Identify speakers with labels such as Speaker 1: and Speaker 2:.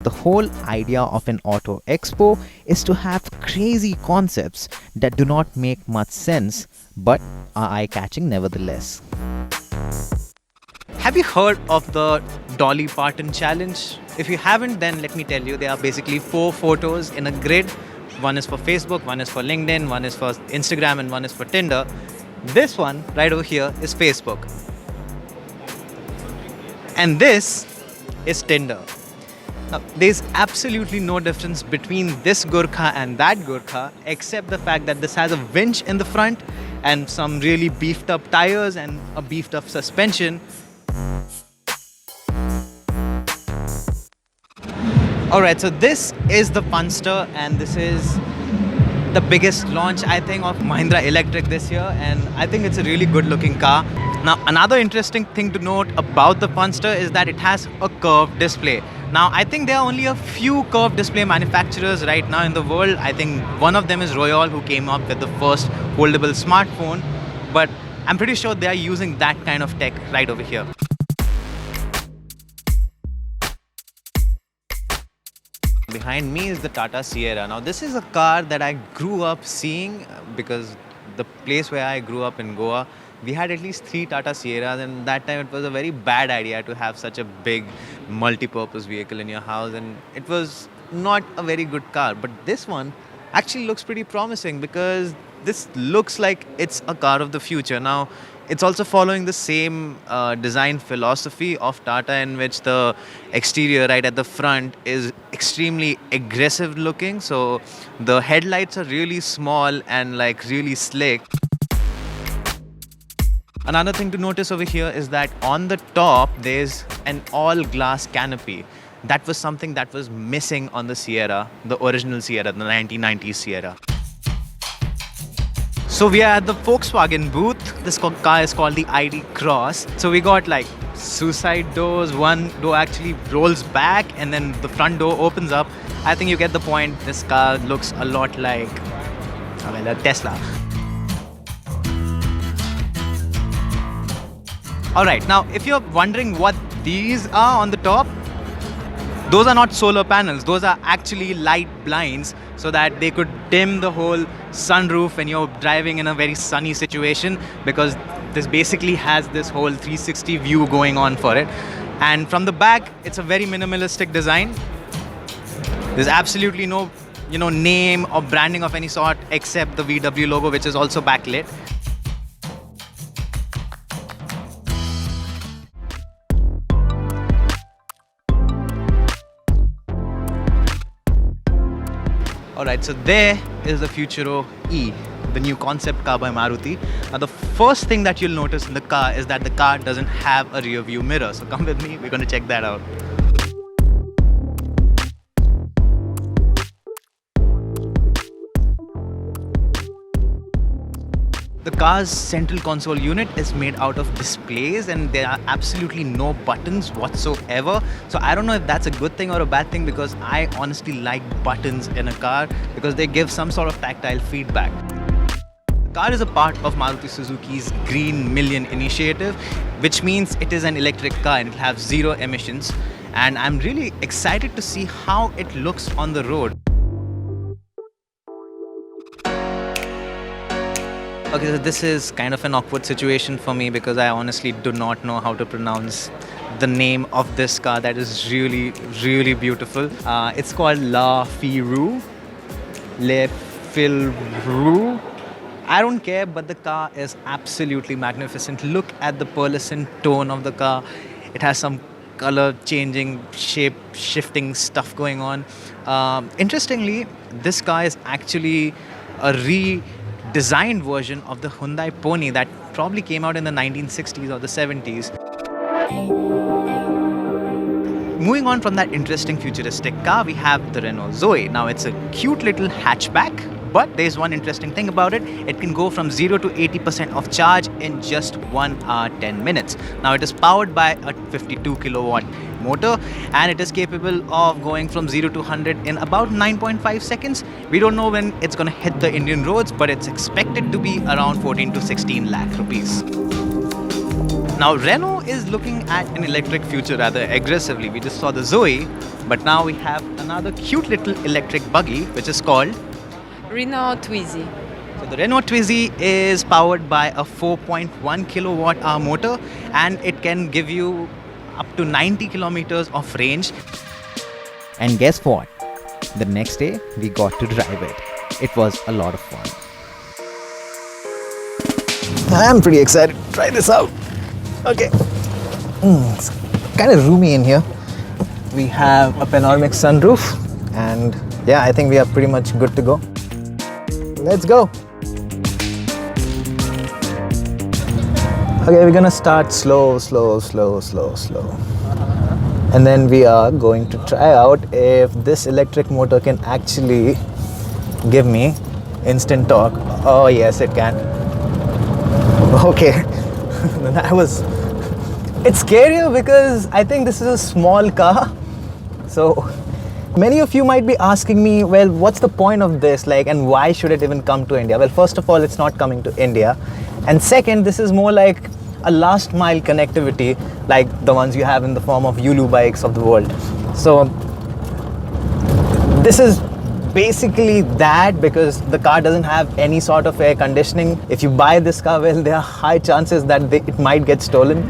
Speaker 1: the whole idea of an auto expo is to have crazy concepts that do not make much sense but are eye-catching nevertheless. Have you heard of the Dolly Parton challenge? If you haven't, then let me tell you, there are basically 4 photos in a grid. One is for Facebook, one is for LinkedIn, one is for Instagram, and one is for Tinder. This one right over here is Facebook. And this is Tinder. Now, there's absolutely no difference between this Gurkha and that Gurkha, except the fact that this has a winch in the front and some really beefed up tires and a beefed up suspension. Alright, so this is the Punster, and this is the biggest launch, I think, of Mahindra Electric this year, and I think it's a really good looking car. Now, another interesting thing to note about the Punster is that it has a curved display. Now, I think there are only a few curved display manufacturers right now in the world. I think one of them is Royole, who came up with the first foldable smartphone, but I'm pretty sure they are using that kind of tech right over here. Behind me is the Tata Sierra. Now, this is a car that I grew up seeing because the place where I grew up in Goa, we had at least 3 Tata Sierras, and that time it was a very bad idea to have such a big multi-purpose vehicle in your house, and it was not a very good car. But this one actually looks pretty promising because this looks like it's a car of the future. Now, it's also following the same design philosophy of Tata, in which the exterior right at the front is extremely aggressive looking. So the headlights are really small and like really slick. Another thing to notice over here is that on the top there's an all glass canopy. That was something that was missing on the Sierra, the original Sierra, the 1990s Sierra. So we are at the Volkswagen booth. This car is called the ID Cross. So we got like suicide doors. One door actually rolls back and then the front door opens up. I think you get the point. This car looks a lot like a Tesla. Alright, now if you're wondering what these are on the top, those are not solar panels. Those are actually light blinds so that they could dim the whole sunroof when you're driving in a very sunny situation, because this basically has this whole 360 view going on for it. And from the back, it's a very minimalistic design. There's absolutely no, name or branding of any sort except the VW logo, which is also backlit. Alright, so there is the Futuro E, the new concept car by Maruti. Now, the first thing that you'll notice in the car is that the car doesn't have a rear view mirror. So come with me, we're going to check that out. The car's central console unit is made out of displays, and there are absolutely no buttons whatsoever. So I don't know if that's a good thing or a bad thing, because I honestly like buttons in a car because they give some sort of tactile feedback. The car is a part of Maruti Suzuki's Green Million initiative, which means it is an electric car and it'll have 0 emissions. And I'm really excited to see how it looks on the road. Okay, so this is kind of an awkward situation for me because I honestly do not know how to pronounce the name of this car that is really, really beautiful. It's called La Filroux. Le Filroux. I don't care, but the car is absolutely magnificent. Look at the pearlescent tone of the car. It has some color changing, shape shifting stuff going on. Interestingly, this car is actually a redesigned version of the Hyundai Pony that probably came out in the 1960s or the 70s. Moving on from that interesting futuristic car, we have the Renault Zoe. Now, it's a cute little hatchback, but there's one interesting thing about it. It can go from 0 to 80% of charge in just 1 hour 10 minutes. Now, it is powered by a 52 kilowatt motor, and it is capable of going from 0 to 100 in about 9.5 seconds. We don't know when it's going to hit the Indian roads, but it's expected to be around 14 to 16 lakh rupees. Now Renault is looking at an electric future rather aggressively. We just saw the Zoe, but now we have another cute little electric buggy which is called.
Speaker 2: Renault Twizy.
Speaker 1: So the Renault Twizy is powered by a 4.1 kilowatt hour motor, and it can give you up to 90 kilometers of range.
Speaker 3: And guess what? The next day we got to drive it. It was a lot of fun.
Speaker 4: I am pretty excited to try this out. Okay. It's kind of roomy in here. We have a panoramic sunroof, and yeah, I think we are pretty much good to go. Let's go. Okay, we're gonna start slow. And then we are going to try out if this electric motor can actually give me instant torque. Oh yes, it can. Okay. It's scarier because I think this is a small car. So many of you might be asking me, well, what's the point of this, and why should it even come to India? Well, first of all, it's not coming to India, and second, this is more like a last mile connectivity, like the ones you have in the form of Yulu bikes of the world. So this is basically that, because the car doesn't have any sort of air conditioning. If you buy this car, well, there are high chances that it might get stolen.